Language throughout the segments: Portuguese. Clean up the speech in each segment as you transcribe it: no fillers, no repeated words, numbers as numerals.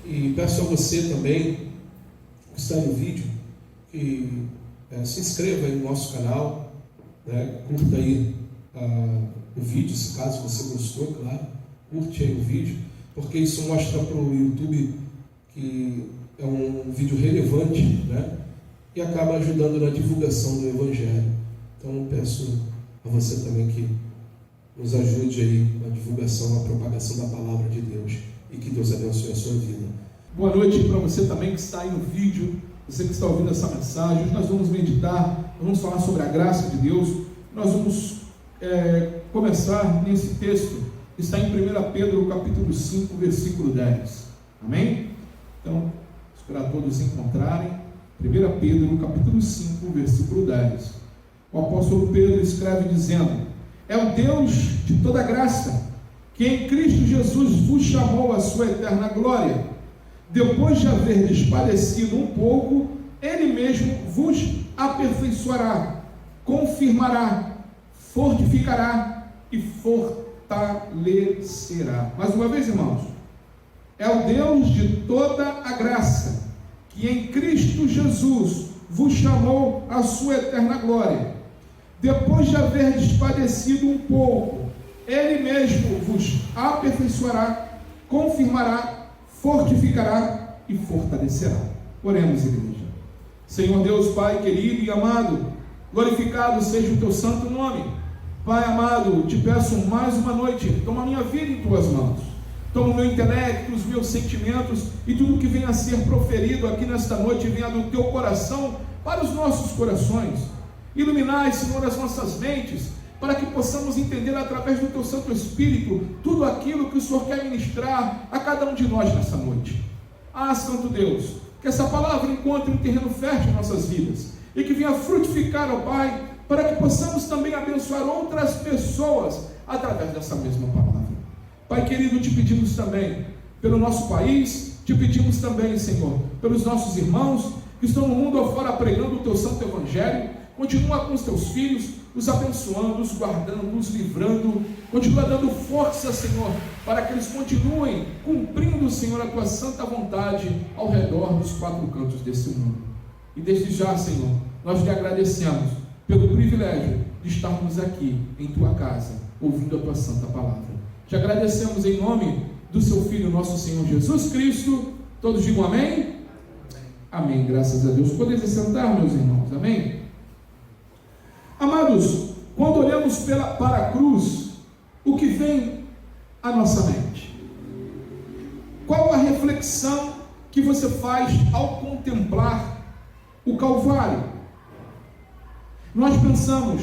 E peço a você também, que está no vídeo, que se inscreva aí no nosso canal, né? Curta aí o vídeo, se caso você gostou, claro, curte aí o vídeo, porque isso mostra para o YouTube que é um vídeo relevante, né? E acaba ajudando na divulgação do Evangelho. Então peço a você também que nos ajude aí na divulgação, na propagação da Palavra de Deus, e que Deus abençoe a sua vida. Boa noite para você também que está aí no vídeo, você que está ouvindo essa mensagem. Hoje nós vamos meditar, vamos falar sobre a graça de Deus. Nós vamos começar nesse texto que está em 1 Pedro capítulo 5, versículo 10. Amém? Então, esperar todos encontrarem. 1 Pedro capítulo 5, versículo 10. O apóstolo Pedro escreve dizendo: é o Deus de toda graça, que em Cristo Jesus vos chamou à sua eterna glória, depois de haver despadecido um pouco, Ele mesmo vos aperfeiçoará, confirmará, fortificará e fortalecerá. Mais uma vez, irmãos, é o Deus de toda a graça, que em Cristo Jesus vos chamou à sua eterna glória, depois de haver despadecido um pouco, Ele mesmo vos aperfeiçoará, confirmará, fortificará e fortalecerá. Oremos, igreja. Senhor Deus, Pai querido e amado, glorificado seja o teu santo nome. Pai amado, te peço mais uma noite, toma a minha vida em tuas mãos. Toma o meu intelecto, os meus sentimentos e tudo que venha a ser proferido aqui nesta noite venha do teu coração para os nossos corações. Iluminai, Senhor, as nossas mentes, para que possamos entender através do teu Santo Espírito tudo aquilo que o Senhor quer ministrar a cada um de nós nessa noite. Santo Deus, que essa palavra encontre um terreno fértil em nossas vidas e que venha frutificar, ó Pai, para que possamos também abençoar outras pessoas através dessa mesma palavra. Pai querido, te pedimos também pelo nosso país, te pedimos também, Senhor, pelos nossos irmãos que estão no mundo afora pregando o teu santo evangelho. Continua com os teus filhos, os abençoando, os guardando, os livrando. Continua dando força, Senhor, para que eles continuem cumprindo, Senhor, a tua santa vontade ao redor dos quatro cantos desse mundo. E desde já, Senhor, nós te agradecemos pelo privilégio de estarmos aqui em tua casa, ouvindo a tua santa palavra. Te agradecemos em nome do seu Filho, nosso Senhor Jesus Cristo. Todos digam amém? Amém, graças a Deus. Podem se sentar, meus irmãos, amém? Amados, quando olhamos para a cruz, o que vem à nossa mente? Qual a reflexão que você faz ao contemplar o Calvário? Nós pensamos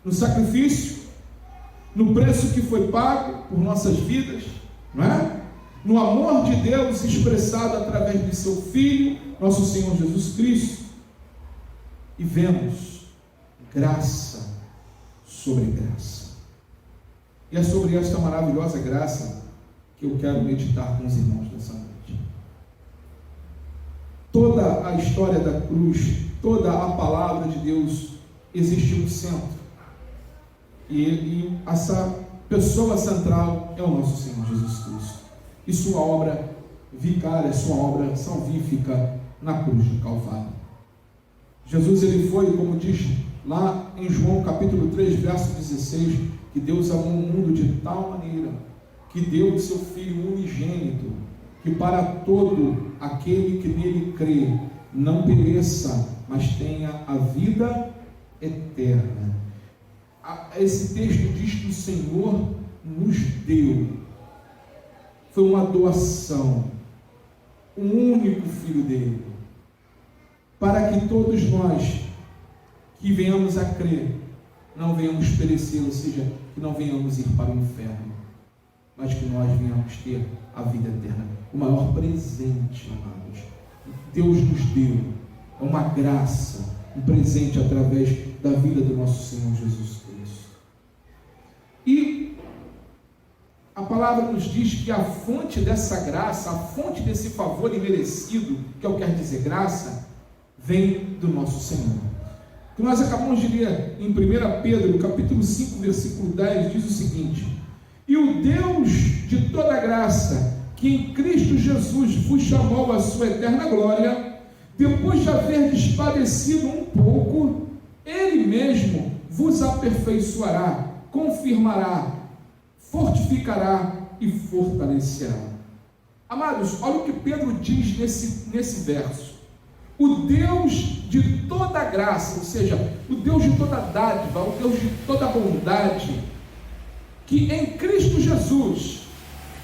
no sacrifício, no preço que foi pago por nossas vidas, não é? No amor de Deus expressado através de seu Filho, nosso Senhor Jesus Cristo, e vemos graça sobre graça. E é sobre esta maravilhosa graça que eu quero meditar com os irmãos nessa noite. Toda a história da cruz, toda a palavra de Deus existe no centro. E essa pessoa central é o nosso Senhor Jesus Cristo. E sua obra vicária, sua obra salvífica na cruz do Calvário. Jesus, ele foi, como diz lá em João capítulo 3, verso 16, que Deus amou o mundo de tal maneira que deu o seu Filho unigênito, que para todo aquele que nele crê não pereça, mas tenha a vida eterna. Esse texto diz que o Senhor nos deu, foi uma doação, o único Filho dele, para que todos nós que venhamos a crer, não venhamos perecer, ou seja, que não venhamos ir para o inferno, mas que nós venhamos ter a vida eterna. O maior presente, amados, Deus nos deu, é uma graça, um presente através da vida do nosso Senhor Jesus Cristo. E a palavra nos diz que a fonte dessa graça, a fonte desse favor imerecido, que eu quero dizer graça, vem do nosso Senhor. Que nós acabamos de ler em 1 Pedro, capítulo 5, versículo 10, diz o seguinte: e o Deus de toda graça, que em Cristo Jesus vos chamou à sua eterna glória, depois de haver padecido um pouco, Ele mesmo vos aperfeiçoará, confirmará, fortificará e fortalecerá. Amados, olha o que Pedro diz nesse verso. O Deus de toda graça, ou seja, o Deus de toda dádiva, o Deus de toda bondade, que em Cristo Jesus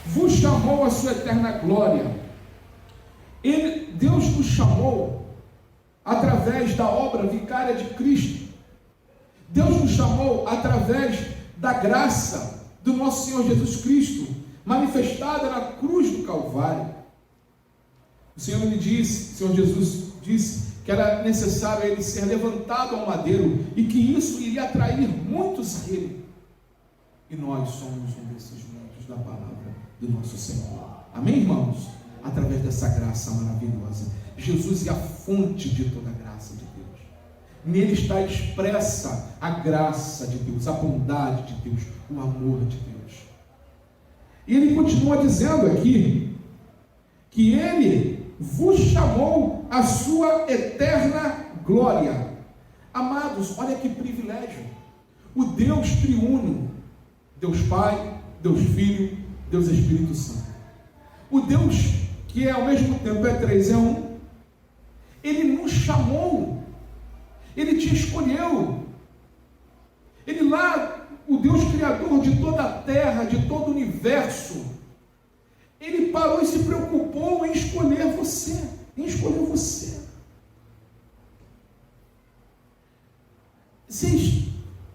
vos chamou à sua eterna glória. Deus nos chamou através da obra vicária de Cristo. Deus nos chamou através da graça do nosso Senhor Jesus Cristo, manifestada na cruz do Calvário. O Senhor Jesus disse que era necessário ele ser levantado ao madeiro e que isso iria atrair muitos a ele. E nós somos um desses muitos da palavra do nosso Senhor. Amém, irmãos? Através dessa graça maravilhosa. Jesus é a fonte de toda a graça de Deus. Nele está expressa a graça de Deus, a bondade de Deus, o amor de Deus. E ele continua dizendo aqui que ele vos chamou à sua eterna glória. Amados, olha que privilégio. O Deus triuno, Deus Pai, Deus Filho, Deus Espírito Santo. O Deus que ao mesmo tempo é três, é um. Ele nos chamou. Ele te escolheu. Ele lá, o Deus Criador de toda a terra, de todo o universo, Ele parou e se preocupou em escolher você. Em escolher você. Vocês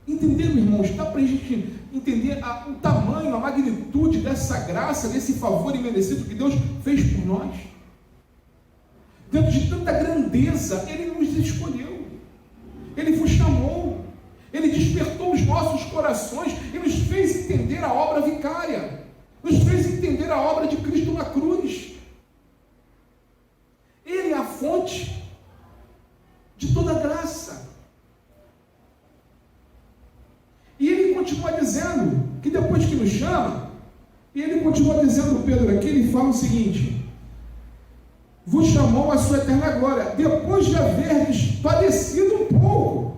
entenderam, irmãos? Dá para a gente entender o tamanho, a magnitude dessa graça, desse favor imerecido que Deus fez por nós? Dentro de tanta grandeza, Ele nos escolheu. Ele vos chamou. Ele despertou os nossos corações e nos fez entender a obra vicária. Nos fez entender a obra de Cristo na cruz. Ele é a fonte de toda graça. E ele continua dizendo que depois que nos chama, e ele continua dizendo, Pedro aqui, ele fala o seguinte: vos chamou à sua eterna glória, depois de haverdes padecido um pouco.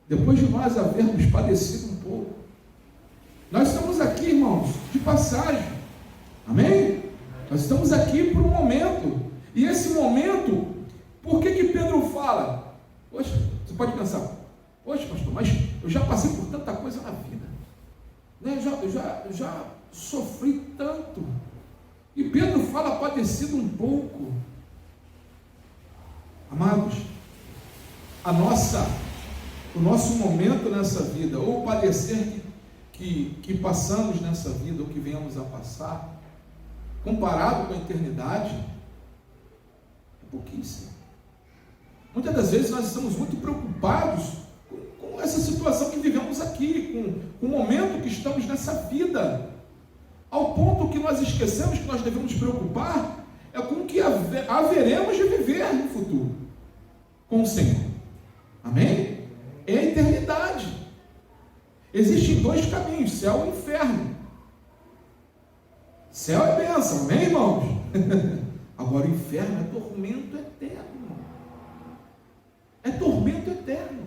Depois de nós havermos padecido um pouco. Nós estamos aqui, irmãos, de passagem. Amém? Nós estamos aqui por um momento. E esse momento, por que Pedro fala? Poxa, você pode pensar, poxa, pastor, mas eu já passei por tanta coisa na vida, né? Eu já sofri tanto. E Pedro fala padecido um pouco. Amados, o nosso momento nessa vida, ou o padecer que passamos nessa vida, ou que venhamos a passar, comparado com a eternidade, é pouquíssimo. Muitas das vezes nós estamos muito preocupados com essa situação que vivemos aqui, com o momento que estamos nessa vida, ao ponto que nós esquecemos que nós devemos preocupar é com o que haveremos de viver no futuro com o Senhor. Amém? É a eternidade. Existem dois caminhos, céu e inferno. Céu é bênção, amém, irmãos? Agora o inferno é tormento eterno. É tormento eterno.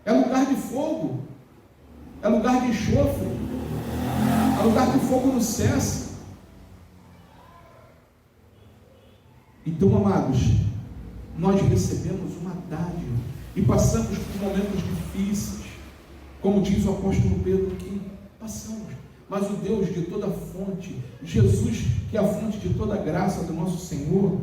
É lugar de fogo. É lugar de enxofre. É lugar que o fogo não cessa. Então, amados, nós recebemos uma dádiva e passamos por momentos difíceis, como diz o apóstolo Pedro aqui, passamos, mas o Deus de toda fonte, Jesus, que é a fonte de toda a graça do nosso Senhor,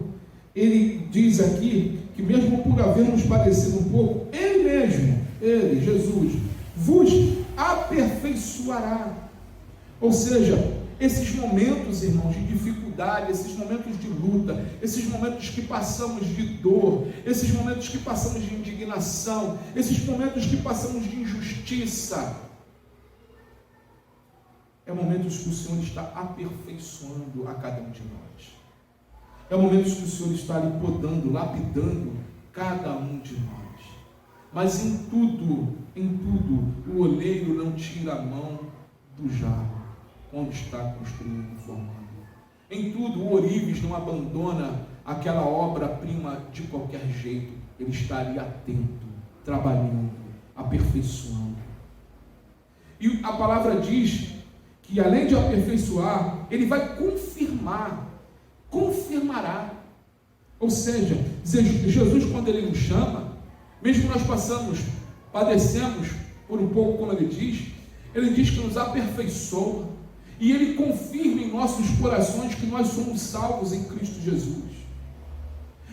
Ele diz aqui que mesmo por havermos padecido um pouco, Ele mesmo, Ele, Jesus, vos aperfeiçoará. Ou seja, esses momentos, irmãos, de dificuldade, esses momentos de luta, esses momentos que passamos de dor, esses momentos que passamos de indignação, esses momentos que passamos de injustiça, é momentos que o Senhor está aperfeiçoando a cada um de nós. É momentos que o Senhor está ali podando, lapidando cada um de nós. Mas em tudo, o oleiro não tira a mão do jarro. quando está construindo e formando. Em tudo, o Ourives não abandona aquela obra-prima de qualquer jeito. Ele está ali atento, trabalhando, aperfeiçoando. E a palavra diz que, além de aperfeiçoar, ele vai confirmará. Ou seja, Jesus, quando ele nos chama, mesmo que nós padecemos por um pouco, como ele diz que nos aperfeiçoa, e ele confirma em nossos corações que nós somos salvos em Cristo Jesus.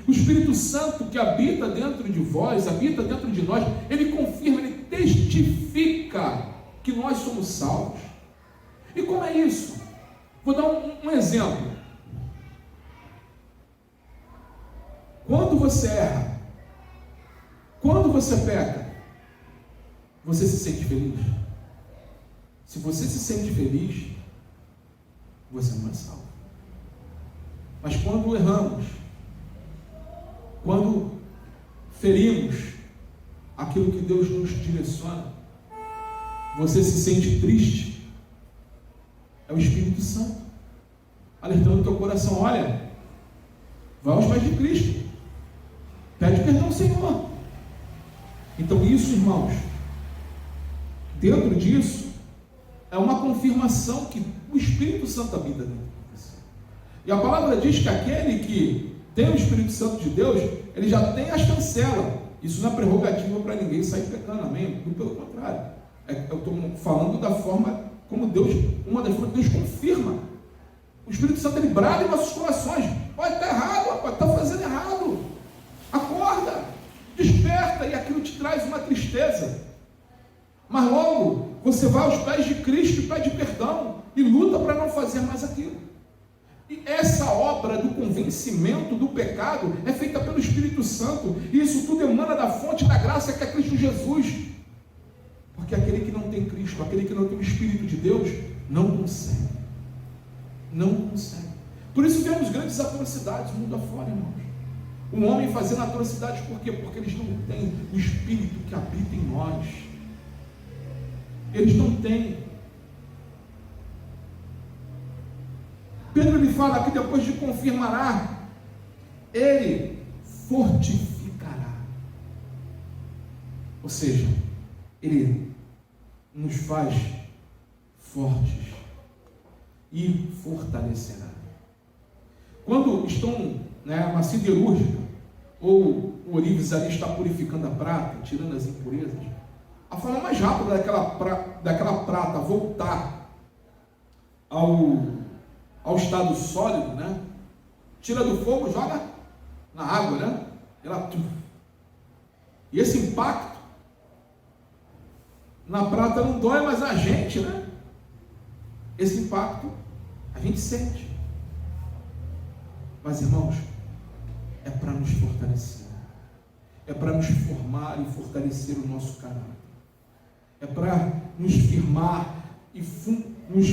O Espírito Santo que habita dentro de vós, habita dentro de nós, ele confirma, ele testifica que nós somos salvos. E como é isso? Vou dar um exemplo. Quando você erra, quando você peca, você se sente feliz? Se você se sente feliz, você não é salvo. Mas quando erramos, quando ferimos aquilo que Deus nos direciona, você se sente triste. É o Espírito Santo alertando o teu coração: olha, vai aos pés de Cristo, pede perdão ao Senhor. Então isso, irmãos, dentro disso é uma confirmação que o Espírito Santo habita dentro de você. E a palavra diz que aquele que tem o Espírito Santo de Deus, ele já tem a chancela. Isso não é prerrogativa para ninguém sair pecando, amém? Muito pelo contrário. Eu estou falando da forma como Deus, uma das formas que Deus confirma. O Espírito Santo, ele brada em nossos corações: pode estar errado, rapaz, está fazendo errado, acorda, desperta. E aquilo te traz uma tristeza, mas logo você vai aos pés de Cristo e pede perdão e luta para não fazer mais aquilo. E essa obra do convencimento do pecado é feita pelo Espírito Santo, e isso tudo emana da fonte da graça que é Cristo Jesus. Porque aquele que não tem Cristo, aquele que não tem o Espírito de Deus, não consegue. Por isso vemos grandes atrocidades mundo afora, irmãos. Um homem fazendo atrocidades, por quê? Porque eles não têm o Espírito que habita em nós. Eles não têm. Pedro lhe fala que depois de confirmará, ele fortificará. Ou seja, ele nos faz fortes e fortalecerá. Quando estão, uma siderúrgica, ou o ourives ali está purificando a prata, tirando as impurezas, a forma mais rápida daquela prata voltar ao estado sólido, tira do fogo, joga na água, e esse impacto na prata não dói, mas a gente, esse impacto a gente sente. Mas, irmãos, é para nos fortalecer, é para nos formar e fortalecer o nosso caráter, é para nos firmar e nos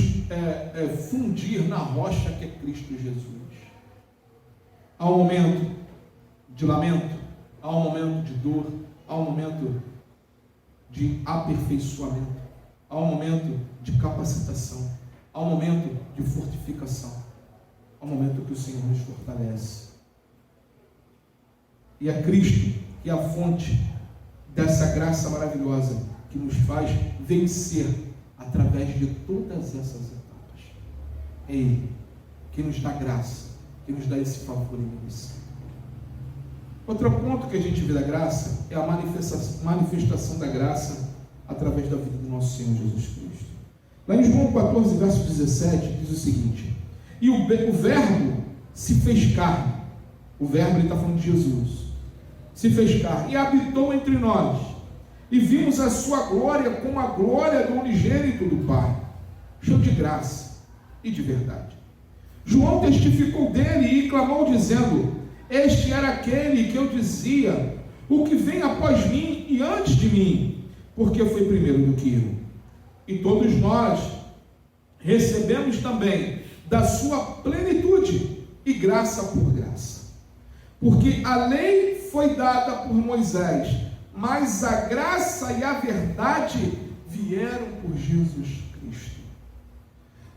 fundir na rocha que é Cristo Jesus. Há um momento de lamento, há um momento de dor, há um momento de aperfeiçoamento, há um momento de capacitação, há um momento de fortificação, há um momento que o Senhor nos fortalece. E é Cristo que é a fonte dessa graça maravilhosa que nos faz vencer através de todas essas etapas. É Ele que nos dá graça, que nos dá esse favor imerecido. Outro ponto que a gente vê da graça é a manifestação da graça através da vida do nosso Senhor Jesus Cristo. Lá em João 14, verso 17, diz o seguinte: e o verbo se fez carne. O verbo, ele está falando de Jesus. Se fez carne e habitou entre nós, e vimos a sua glória como a glória do unigênito do Pai, cheio de graça e de verdade. João testificou dele e clamou dizendo: este era aquele que eu dizia, o que vem após mim e antes de mim, porque foi primeiro do que eu. E todos nós recebemos também da sua plenitude e graça por graça. Porque a lei foi dada por Moisés, mas a graça e a verdade vieram por Jesus Cristo.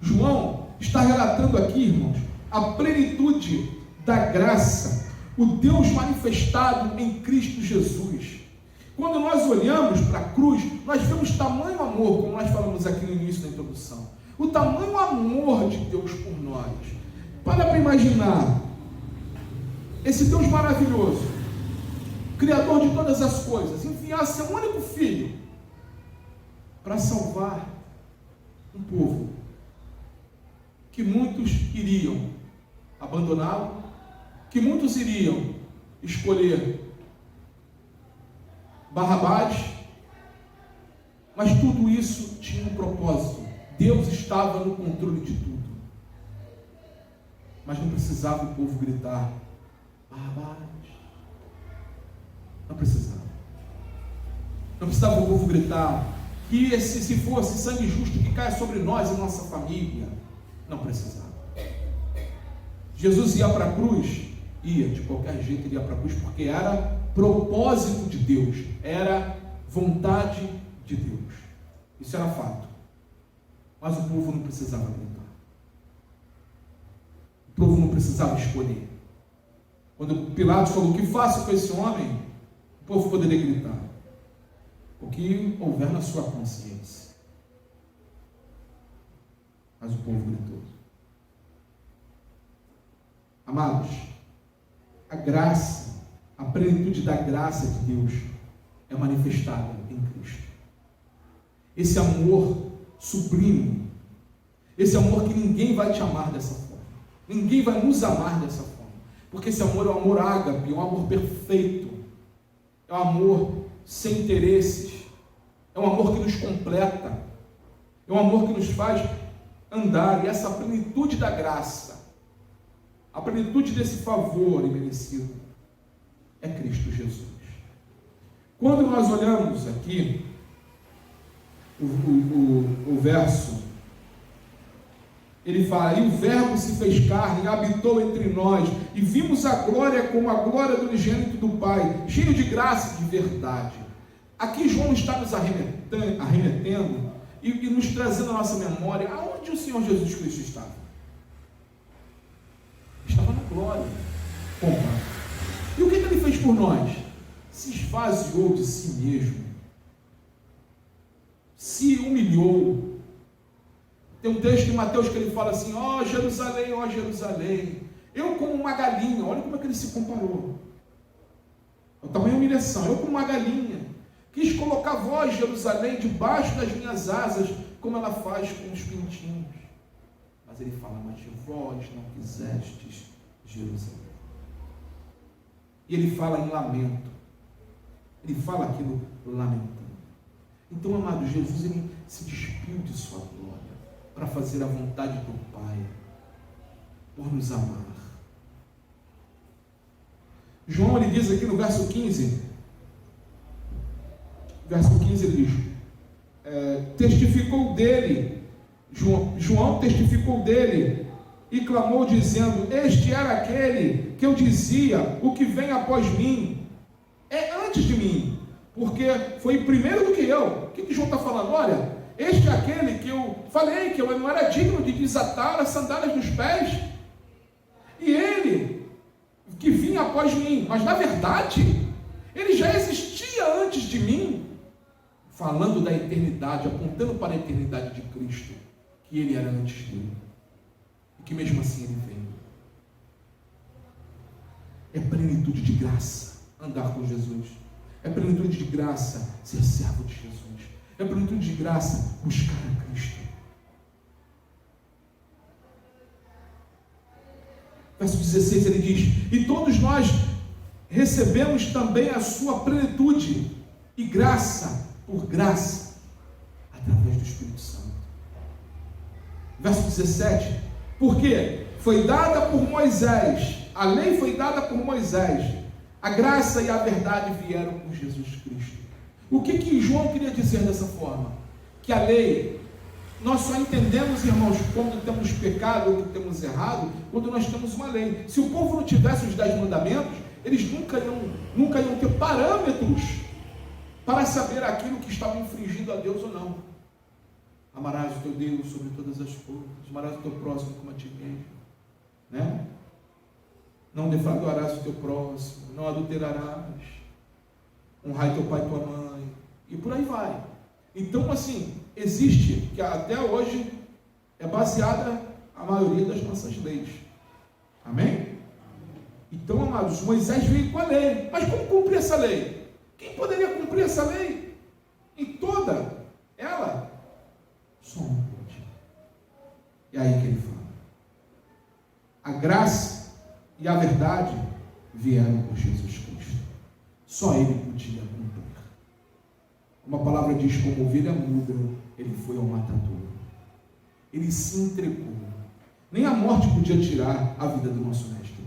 João está relatando aqui, irmãos, a plenitude da graça, o Deus manifestado em Cristo Jesus. Quando nós olhamos para a cruz, nós vemos tamanho amor, como nós falamos aqui no início da introdução, o tamanho amor de Deus por nós. Para imaginar esse Deus maravilhoso, Criador de todas as coisas, enviar seu único filho para salvar um povo que muitos iriam abandoná-lo, que muitos iriam escolher Barrabás, mas tudo isso tinha um propósito. Deus estava no controle de tudo, mas não precisava o povo gritar Barrabás. Não precisava. Não precisava o povo gritar que se fosse sangue justo que caia sobre nós e nossa família. Não precisava. Jesus ia para a cruz, ia, de qualquer jeito ele ia para a cruz, porque era propósito de Deus, era vontade de Deus. Isso era fato. Mas o povo não precisava gritar. O povo não precisava escolher. Quando Pilatos falou: o que faço com esse homem? O povo poderia gritar o que houver na sua consciência. Mas o povo gritou. Amados, a graça, a plenitude da graça de Deus é manifestada em Cristo. Esse amor sublime, esse amor que ninguém vai te amar dessa forma, ninguém vai nos amar dessa forma, porque esse amor é um amor ágape, é um amor perfeito, é um amor sem interesses, é um amor que nos completa, é um amor que nos faz andar, e essa plenitude da graça, a plenitude desse favor imerecido, é Cristo Jesus. Quando nós olhamos aqui o verso, ele fala: e o verbo se fez carne e habitou entre nós, e vimos a glória como a glória do unigênito do Pai, cheio de graça e de verdade. Aqui João está nos arremetendo e nos trazendo a nossa memória aonde o Senhor Jesus Cristo estava. Estava na glória. E o que ele fez por nós? Se esvaziou de si mesmo, se humilhou. Tem um texto em Mateus que ele fala assim: ó Jerusalém, eu como uma galinha. Olha como é que ele se comparou. O tamanho da humilhação. Eu como uma galinha quis colocar vós, Jerusalém, debaixo das minhas asas, como ela faz com os pintinhos. Mas ele fala: mas vós não quisestes Jerusalém. E ele fala em lamento. Ele fala aquilo lamentando. Então, amado, Jesus ele se despiu de sua glória para fazer a vontade do Pai, por nos amar. João ele diz aqui no verso 15, ele diz, testificou dele, João testificou dele e clamou dizendo: este era aquele que eu dizia, o que vem após mim é antes de mim, porque foi primeiro do que eu. O que João está falando? Olha, este é aquele que eu falei que eu não era digno de desatar as sandálias dos pés, e ele que vinha após mim, mas na verdade ele já existia antes de mim, falando da eternidade, apontando para a eternidade de Cristo, que ele era antes dele, e que mesmo assim ele veio. É plenitude de graça andar com Jesus, é plenitude de graça ser servo de Jesus, é plenitude de graça buscar a Cristo. Verso 16 ele diz: e todos nós recebemos também a sua plenitude e graça por graça, através do Espírito Santo. Verso 17: porque foi dada por Moisés, a lei foi dada por Moisés, a graça e a verdade vieram por Jesus Cristo. O que João queria dizer dessa forma? Que a lei, nós só entendemos, irmãos, quando temos pecado ou que temos errado, quando nós temos uma lei. Se o povo não tivesse os 10 mandamentos, eles nunca iam ter parâmetros para saber aquilo que estava infringindo a Deus ou não. Amarás o teu Deus sobre todas as coisas, amarás o teu próximo como a ti mesmo, né? Não defraudarás o teu próximo, não adulterarás, honrai teu pai e tua mãe, e por aí vai. Então, assim, existe, que até hoje é baseada a maioria das nossas leis. Amém? Então, amados, Moisés veio com a lei. Mas como cumprir essa lei? Quem poderia cumprir essa lei? Em toda ela? Só um pode. E aí que ele fala. A graça e a verdade vieram por Jesus Cristo. Só ele podia cumprir. Uma palavra diz, como ovelha muda, ele foi ao matadouro. Ele se entregou. Nem a morte podia tirar a vida do nosso mestre.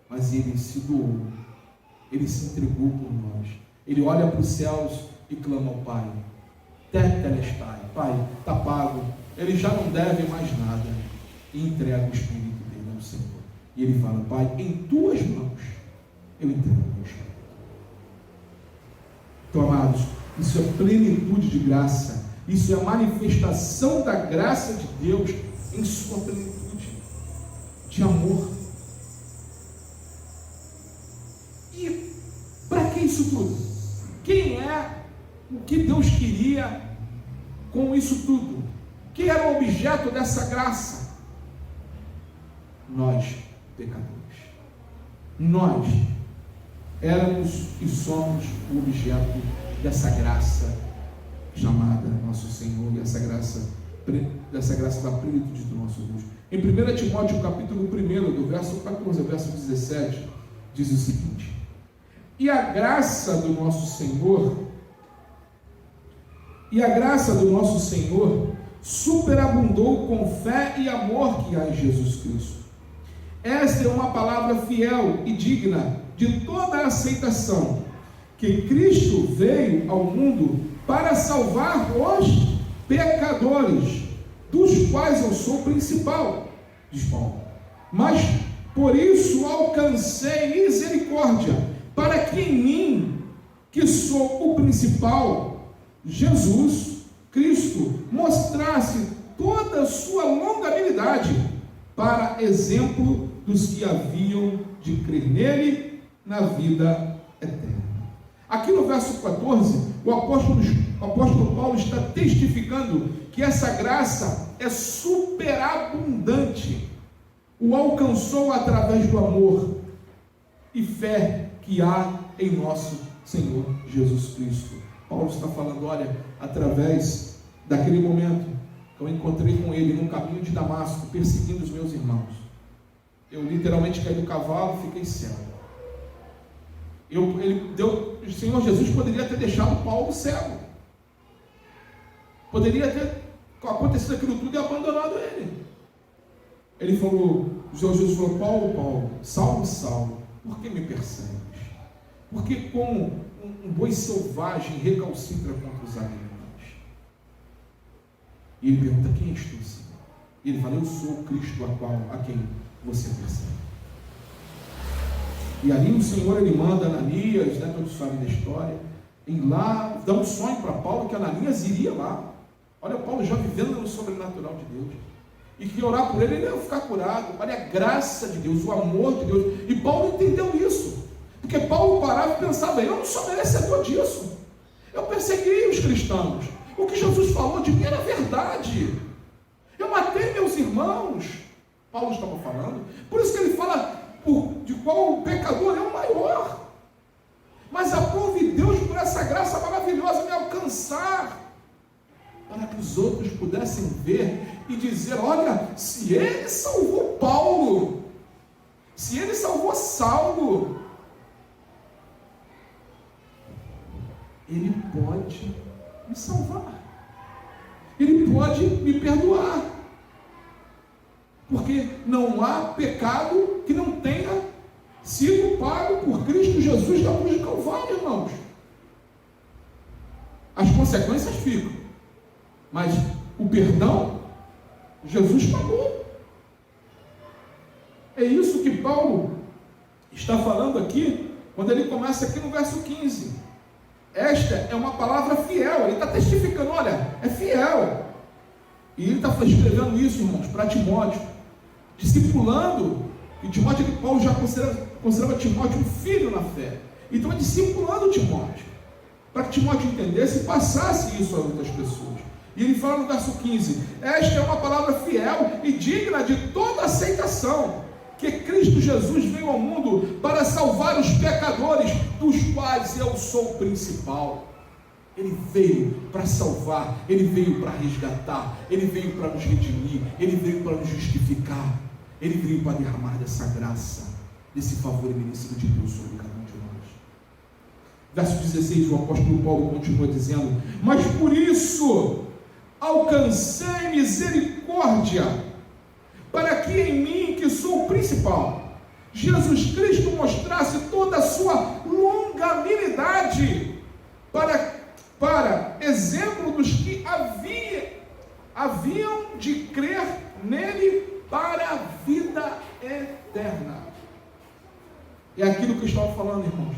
Mas ele se doou. Ele se entregou por nós. Ele olha para os céus e clama ao Pai. Tetelestai. Pai, está pago. Ele já não deve mais nada. E entrega o Espírito dele ao Senhor. E ele fala, Pai, em tuas mãos eu entrego o meu Espírito. Então, amados, isso é plenitude de graça. Isso é a manifestação da graça de Deus em sua plenitude de amor. E para que isso tudo? Quem é o que Deus queria com isso tudo? Quem era o objeto dessa graça? Nós, pecadores. Nós éramos e somos o objeto dessa graça chamada nosso Senhor, e dessa graça da plenitude do nosso Deus. Em 1 Timóteo capítulo 1, do verso 14 ao verso 17, diz o seguinte: e a graça do nosso Senhor superabundou com fé e amor que há em Jesus Cristo. Esta é uma palavra fiel e digna de toda a aceitação, que Cristo veio ao mundo para salvar os pecadores, dos quais eu sou o principal, diz Paulo. Mas por isso alcancei misericórdia, para que em mim, que sou o principal, Jesus Cristo mostrasse toda a sua longanimidade, para exemplo dos que haviam de crer nele na vida eterna. Aqui no verso 14, o apóstolo Paulo está testificando que essa graça é superabundante, o alcançou através do amor e fé que há em nosso Senhor Jesus Cristo. Paulo está falando, olha, através daquele momento que eu encontrei com ele no caminho de Damasco, perseguindo os meus irmãos, eu literalmente caí do cavalo, fiquei cego. O Senhor Jesus poderia ter deixado Paulo cego, poderia ter acontecido aquilo tudo e abandonado ele. Ele falou, o Senhor Jesus falou, Paulo, Saulo, Saulo, por que me persegues? Porque como um boi selvagem recalcitra contra os aguilhões. E ele pergunta, quem és tu, Senhor? E ele fala, eu sou o Cristo a quem você persegue. E ali o Senhor, ele manda Ananias, né, todos sabem da história, ir lá, dá um sonho para Paulo, que Ananias iria lá. Olha, Paulo já vivendo no sobrenatural de Deus, e que orar por ele ia ficar curado. Olha a graça de Deus, o amor de Deus. E Paulo entendeu isso, porque Paulo parava e pensava, eu não sou merecedor disso, eu persegui os cristãos, o que Jesus falou de mim era verdade, eu matei meus irmãos. Paulo estava falando, por isso que ele fala de qual o pecador é o maior. Mas aprove Deus por essa graça maravilhosa me alcançar, para que os outros pudessem ver e dizer, olha, se ele salvou Paulo, se ele salvou Saulo, ele pode me salvar, ele pode me perdoar, porque não há pecado que não tenha sido pago por Cristo Jesus na cruz de Calvário, irmãos. As consequências ficam, mas o perdão, Jesus pagou. É isso que Paulo está falando aqui, quando ele começa aqui no verso 15. Esta é uma palavra fiel, ele está testificando, olha, é fiel. E ele está escrevendo isso, irmãos, para Timóteo, discipulando, e Timóteo, Paulo já considerava Timóteo um filho na fé. Então, discipulando Timóteo, para que Timóteo entendesse e passasse isso a outras pessoas. E ele fala no verso 15: esta é uma palavra fiel e digna de toda aceitação, que Cristo Jesus veio ao mundo para salvar os pecadores, dos quais eu sou o principal. Ele veio para salvar, ele veio para resgatar, ele veio para nos redimir, ele veio para nos justificar, ele veio para derramar dessa graça, desse favor imerecido de Deus sobre cada um de nós. Verso 16, o apóstolo Paulo continua dizendo: mas por isso alcancei misericórdia, para que em mim, que sou o principal, Jesus Cristo mostrasse toda a sua longanimidade, para exemplo dos que haviam de crer nele para a vida eterna. É aquilo que eu estava falando, irmãos.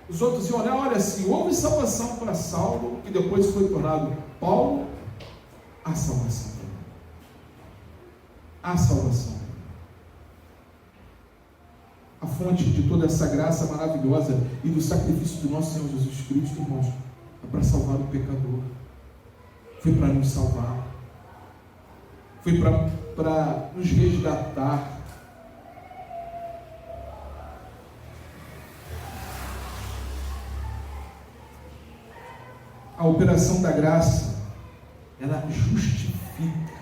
Os outros iam olhar: olha, se houve salvação para Saulo, que depois foi tornado Paulo, há salvação. Há salvação. A fonte de toda essa graça maravilhosa e do sacrifício do nosso Senhor Jesus Cristo, irmãos, é para salvar o pecador. Foi para nos salvar. Foi para nos resgatar. A operação da graça, ela justifica.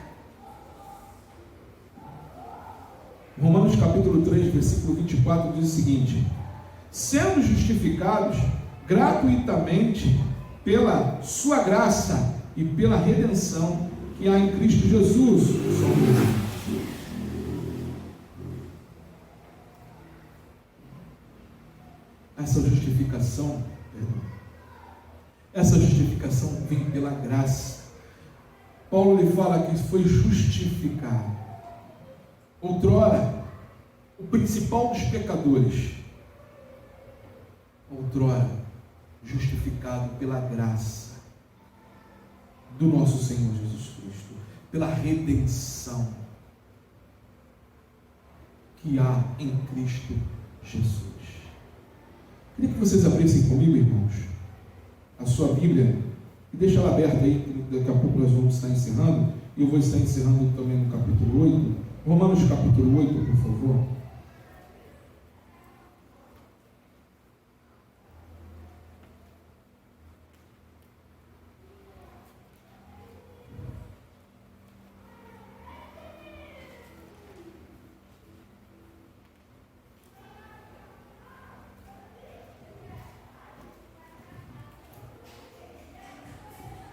Romanos capítulo 3, versículo 24 diz o seguinte: sendo justificados gratuitamente pela sua graça e pela redenção que há em Cristo Jesus. Essa justificação vem pela graça. Paulo lhe fala que foi justificado. Outrora, o principal dos pecadores, outrora, justificado pela graça do nosso Senhor Jesus Cristo, pela redenção que há em Cristo Jesus. Queria que vocês abrissem comigo, irmãos, a sua Bíblia, e deixa ela aberta aí, que daqui a pouco nós vamos estar encerrando, e eu vou estar encerrando também no capítulo 8, Romanos capítulo 8, por favor.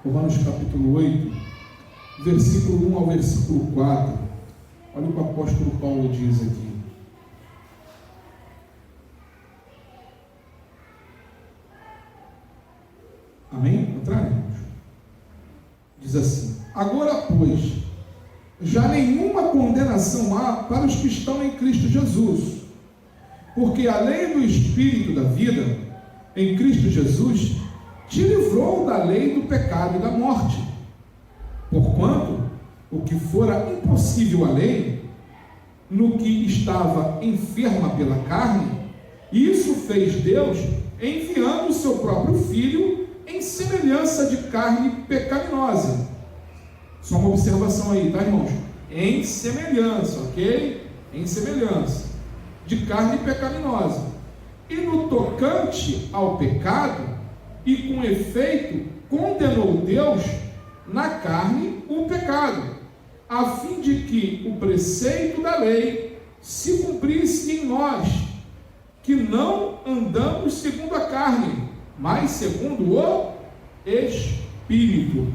Romanos capítulo 8, versículo 1 ao versículo 4. Olha o que o apóstolo Paulo diz aqui. Amém? Contrário, irmãos? Diz assim: agora, pois, já nenhuma condenação há para os que estão em Cristo Jesus, porque a lei do Espírito da vida, em Cristo Jesus, te livrou da lei do pecado e da morte. Porquanto o que fora impossível à lei, no que estava enferma pela carne, isso fez Deus, enviando o seu próprio Filho em semelhança de carne pecaminosa. Só uma observação aí, tá, irmãos? Em semelhança, ok? Em semelhança de carne pecaminosa. E no tocante ao pecado, e com efeito, condenou Deus na carne o pecado, a fim de que o preceito da lei se cumprisse em nós, que não andamos segundo a carne, mas segundo o Espírito.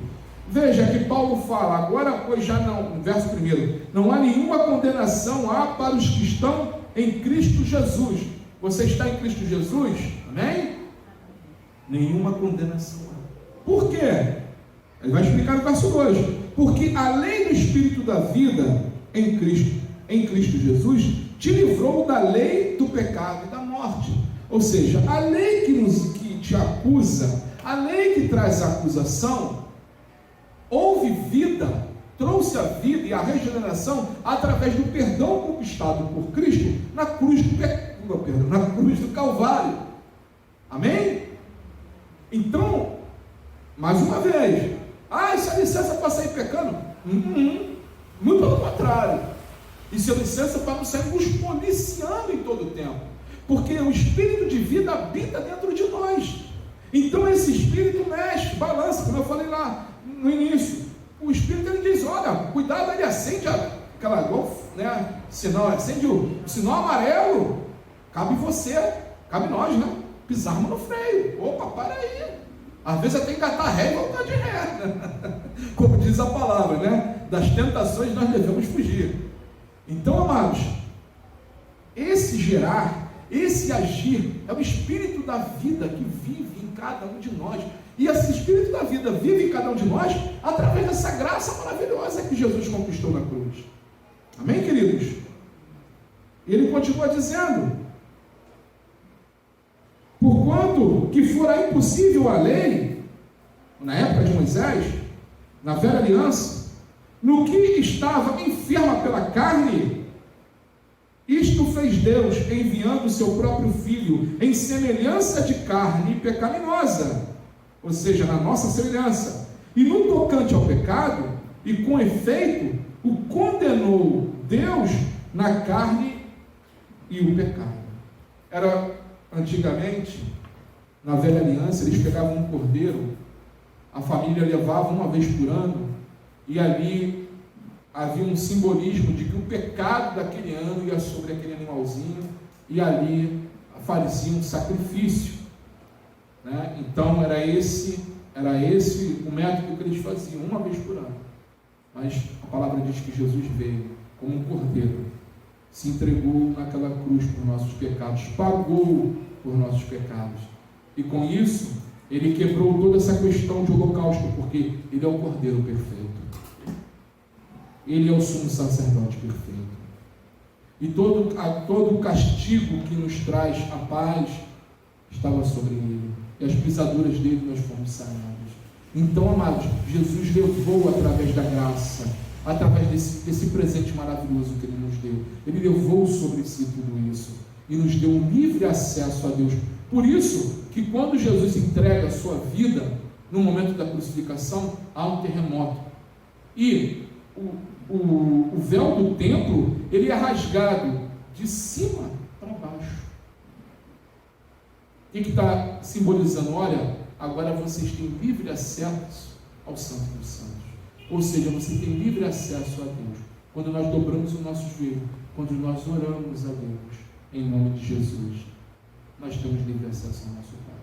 Veja que Paulo fala: agora, pois, já não, no verso 1, não há nenhuma condenação para os que estão em Cristo Jesus. Você está em Cristo Jesus? Amém? Nenhuma condenação há. Por quê? Ele vai explicar no verso 2. Porque a lei do Espírito da vida em Cristo Jesus, te livrou da lei do pecado e da morte. Ou seja, a lei que te acusa, a lei que traz a acusação, houve vida trouxe a vida e a regeneração através do perdão conquistado por Cristo na cruz do Calvário. Amém? Então, mais uma vez, isso é licença para sair pecando? Muito pelo contrário. Isso é licença para não sair nos policiando em todo o tempo, porque o Espírito de vida habita dentro de nós. Então esse Espírito mexe, balança, como eu falei lá no início. O Espírito, ele diz, olha, cuidado, ele acende aquela, né, sinal, acende o sinal amarelo. Cabe você, cabe nós, né? Pisarmos no freio. Opa, para aí. Às vezes até engatar ré e voltar de ré. Como diz a palavra, né? Das tentações nós devemos fugir. Então, amados, esse gerar, esse agir, é o Espírito da vida que vive em cada um de nós. E esse Espírito da vida vive em cada um de nós através dessa graça maravilhosa que Jesus conquistou na cruz. Amém, queridos? Ele continua dizendo: porquanto que fora impossível a lei, na época de Moisés, na velha aliança, no que estava enferma pela carne, isto fez Deus, enviando o seu próprio Filho em semelhança de carne pecaminosa, ou seja, na nossa semelhança, e no tocante ao pecado, e com efeito, o condenou Deus na carne e o pecado. Era, antigamente, na velha aliança, eles pegavam um cordeiro, a família levava uma vez por ano, e ali havia um simbolismo de que o pecado daquele ano ia sobre aquele animalzinho, e ali fazia um sacrifício, né? Então era esse o método que eles faziam, uma vez por ano. Mas a palavra diz que Jesus veio como um cordeiro, se entregou naquela cruz por nossos pecados, pagou por nossos pecados, e com isso ele quebrou toda essa questão de holocausto, porque ele é o cordeiro perfeito, ele é o sumo sacerdote perfeito, e todo o castigo que nos traz a paz estava sobre ele, e as pisaduras dele nós fomos sanados. Então, amados, Jesus levou através da graça, através desse presente maravilhoso que ele nos deu, ele levou sobre si tudo isso, e nos deu um livre acesso a Deus. Por isso que quando Jesus entrega a sua vida, no momento da crucificação, há um terremoto, e o véu do templo, ele é rasgado de cima para baixo. O que está simbolizando? Olha, agora vocês têm livre acesso ao Santo dos Santos. Ou seja, você tem livre acesso a Deus. Quando nós dobramos o nosso joelho, quando nós oramos a Deus, em nome de Jesus, nós temos livre acesso ao nosso Pai.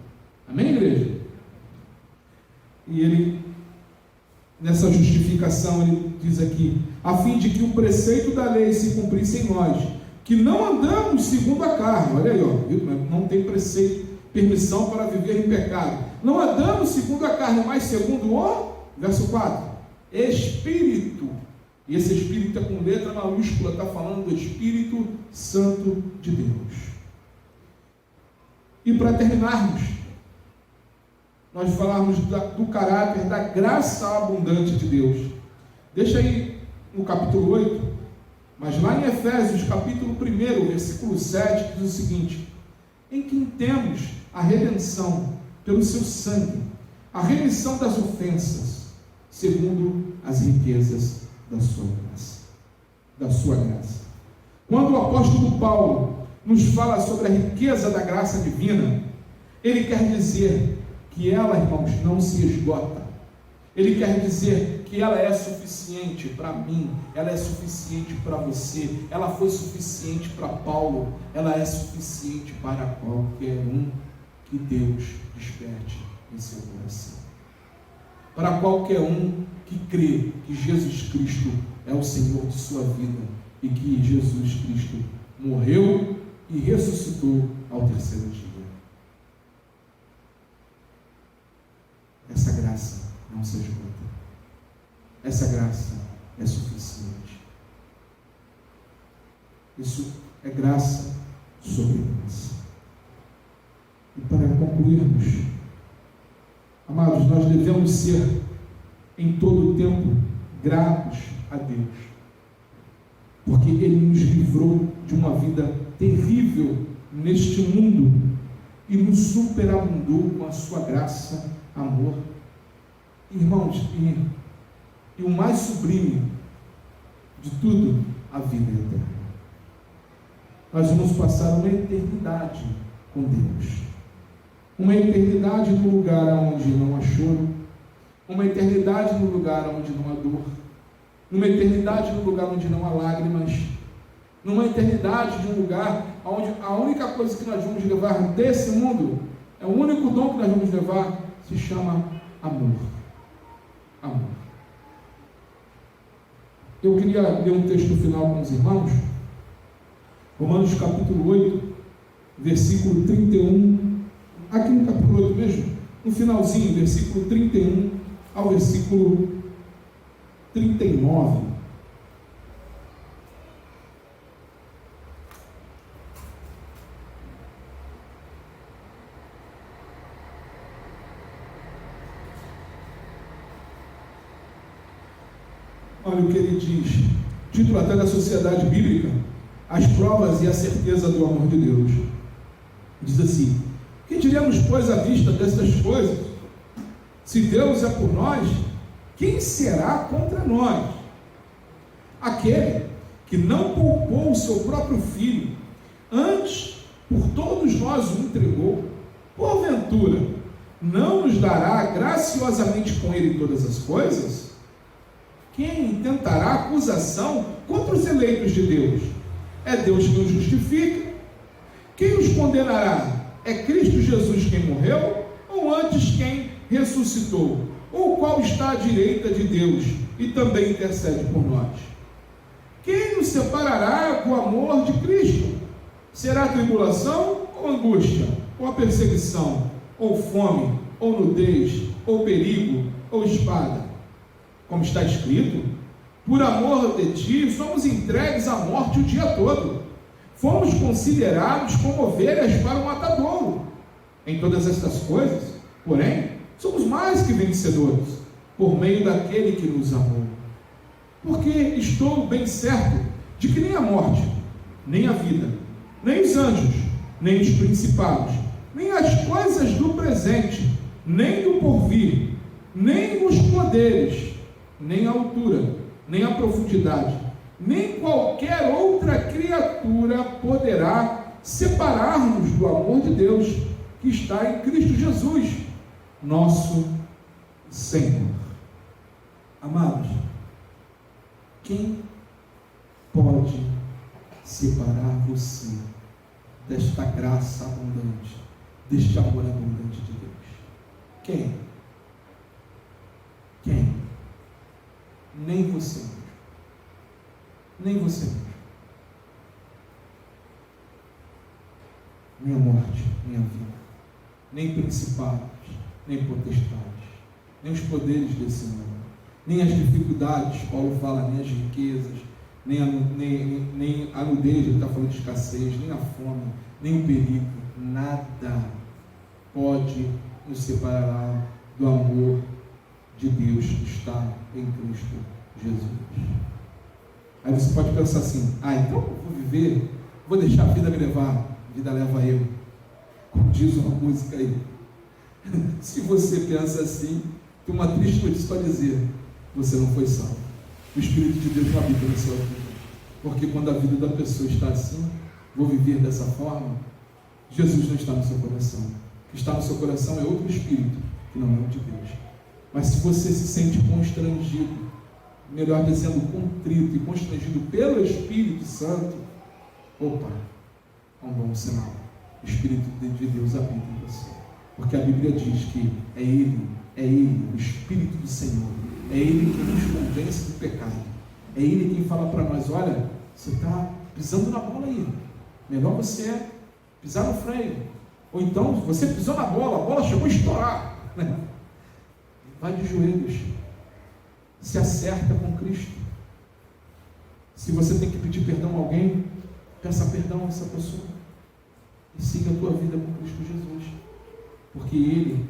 Amém, igreja? E ele, nessa justificação, ele diz aqui, a fim de que o preceito da lei se cumprisse em nós, que não andamos segundo a carne. Olha aí, ó, não tem preceito, permissão para viver em pecado. Não andamos segundo a carne, mas segundo o, verso 4, Espírito. E esse Espírito é com letra maiúscula, está falando do Espírito Santo de Deus. E para terminarmos, nós falarmos do caráter, da graça abundante de Deus. Deixa aí no capítulo 8, mas lá em Efésios, capítulo 1, versículo 7, diz o seguinte: em quem temos a redenção pelo seu sangue, a remissão das ofensas, segundo as riquezas da sua graça. Quando o apóstolo Paulo nos fala sobre a riqueza da graça divina, ele quer dizer que ela, irmãos, não se esgota. Ele quer dizer que ela é suficiente para mim, ela é suficiente para você, ela foi suficiente para Paulo, ela é suficiente para qualquer um que Deus desperte em seu coração. Para qualquer um que crê que Jesus Cristo é o Senhor de sua vida e que Jesus Cristo morreu e ressuscitou ao terceiro dia. Essa graça não se esgota. Essa graça é suficiente. Isso é graça sobre graça. E para concluirmos, amados, nós devemos ser em todo o tempo gratos a Deus, porque Ele nos livrou de uma vida terrível neste mundo e nos superabundou com a sua graça, amor. Irmãos, e o mais sublime de tudo, a vida eterna. Nós vamos passar uma eternidade com Deus. Uma eternidade no lugar onde não há choro, uma eternidade no lugar onde não há dor, uma eternidade no lugar onde não há lágrimas, numa eternidade de um lugar onde a única coisa que nós vamos levar desse mundo, é o único dom que nós vamos levar, se chama amor. Amor. Eu queria ler um texto final com os irmãos, Romanos capítulo 8, versículo 31, aqui no capítulo 8 mesmo, no finalzinho, versículo 31 ao versículo 39. Olha o que ele diz, título até da Sociedade Bíblica, as provas e a certeza do amor de Deus. Diz assim: que diremos, pois, à vista dessas coisas? Se Deus é por nós, quem será contra nós? Aquele que não poupou o seu próprio filho, antes por todos nós o entregou, porventura não nos dará graciosamente com ele todas as coisas? Quem intentará acusação contra os eleitos de Deus? É Deus que os justifica. Quem os condenará? É Cristo Jesus quem morreu, ou antes quem ressuscitou, ou qual está à direita de Deus e também intercede por nós? Quem nos separará do amor de Cristo? Será tribulação ou angústia, ou a perseguição, ou fome, ou nudez, ou perigo, ou espada? Como está escrito, por amor de ti, somos entregues à morte o dia todo. Fomos considerados como ovelhas para o matadouro. Em todas estas coisas, porém, somos mais que vencedores, por meio daquele que nos amou. Porque estou bem certo de que nem a morte, nem a vida, nem os anjos, nem os principados, nem as coisas do presente, nem do porvir, nem os poderes, nem a altura, nem a profundidade, nem qualquer outra criatura poderá separar-nos do amor de Deus que está em Cristo Jesus, nosso Senhor. Amados, quem pode separar você desta graça abundante, deste amor abundante de Deus? Quem? Quem? Nem você mesmo. Nem você mesmo. Nem a morte, nem a vida, nem principados, nem potestades, nem os poderes desse mundo, nem as dificuldades, Paulo fala, nem as riquezas, nem a nudez, ele está falando de escassez, nem a fome, nem o perigo, nada pode nos separar do amor de Deus que está em Cristo Jesus. Aí você pode pensar assim: então eu vou viver, vou deixar a vida me levar, a vida leva eu, como diz uma música aí. Se você pensa assim, tem uma triste notícia para dizer: você não foi salvo. O Espírito de Deus não habita na sua vida, porque quando a vida da pessoa está assim, vou viver dessa forma, Jesus não está no seu coração. O que está no seu coração é outro Espírito, que não é o de Deus. Mas se você se sente constrangido, melhor dizendo, contrito e constrangido pelo Espírito Santo, opa, é um bom sinal. O Espírito de Deus habita em você. Porque a Bíblia diz que é Ele, o Espírito do Senhor, é Ele que nos convence do pecado. É Ele quem fala para nós: olha, você está pisando na bola aí, melhor você pisar no freio. Ou então, você pisou na bola, a bola chegou a estourar. Vai de joelhos, se acerta com Cristo. Se você tem que pedir perdão a alguém, peça perdão a essa pessoa e siga a tua vida com Cristo Jesus, porque Ele,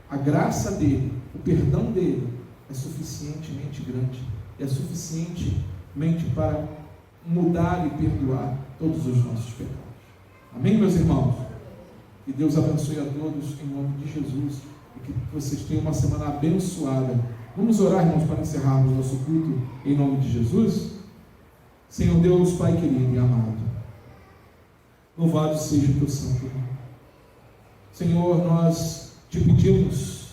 a graça dele, o perdão dele é suficientemente grande e é suficientemente para mudar e perdoar todos os nossos pecados. Amém, meus irmãos? Que Deus abençoe a todos em nome de Jesus e que vocês tenham uma semana abençoada. Vamos orar, irmãos, para encerrarmos nosso culto em nome de Jesus? Senhor Deus, Pai querido e amado, louvado seja o teu santo nome. Senhor, nós te pedimos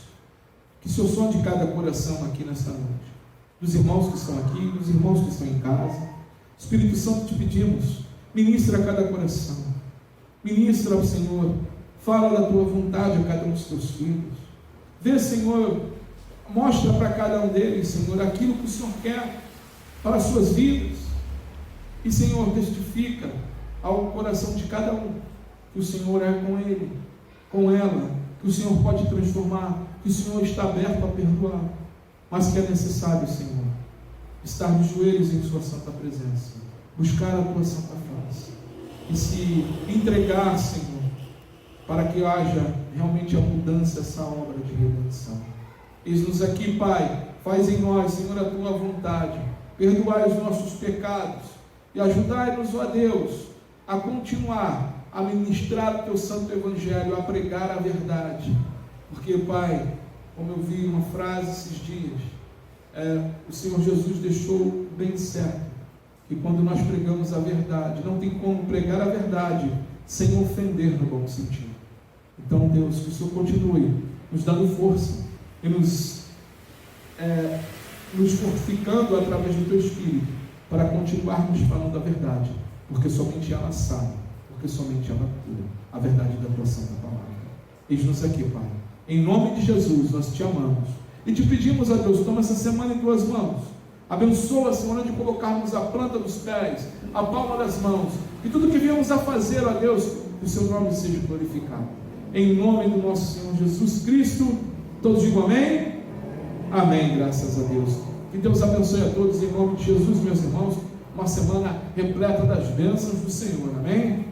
que o Senhor sonde cada coração aqui nesta noite, dos irmãos que estão aqui, dos irmãos que estão em casa. Espírito Santo, te pedimos, ministra a cada coração, ministra ao Senhor, fala da tua vontade a cada um dos teus filhos. Vê, Senhor, mostra para cada um deles, Senhor, aquilo que o Senhor quer para as suas vidas. E, Senhor, testifica ao coração de cada um que o Senhor é com ele, com ela, que o Senhor pode transformar, que o Senhor está aberto a perdoar, mas que é necessário, Senhor, estar de joelhos em sua santa presença, buscar a tua santa face e se entregar, Senhor, para que haja realmente a mudança, essa obra de redenção. Eis-nos aqui, Pai, faz em nós, Senhor, a tua vontade, perdoai os nossos pecados e ajudai-nos, ó Deus, a continuar a ministrar o teu santo evangelho, a pregar a verdade, porque, Pai, como eu vi uma frase esses dias, o Senhor Jesus deixou bem certo, que quando nós pregamos a verdade, não tem como pregar a verdade sem ofender no bom sentido. Então, Deus, que o Senhor continue nos dando força e nos fortificando através do teu Espírito, para continuarmos falando a verdade, porque somente ela sabe, porque somente ela cura a verdade da tua santa palavra. Eis-nos aqui, Pai, em nome de Jesus, nós te amamos e te pedimos, a Deus, toma essa semana em tuas mãos, abençoa, Senhor, onde colocarmos a planta dos pés, a palma das mãos, e tudo que viemos a fazer, ó Deus, que o seu nome seja glorificado, em nome do nosso Senhor Jesus Cristo. Todos digam amém? Amém, graças a Deus. Que Deus abençoe a todos em nome de Jesus, meus irmãos, uma semana repleta das bênçãos do Senhor, amém?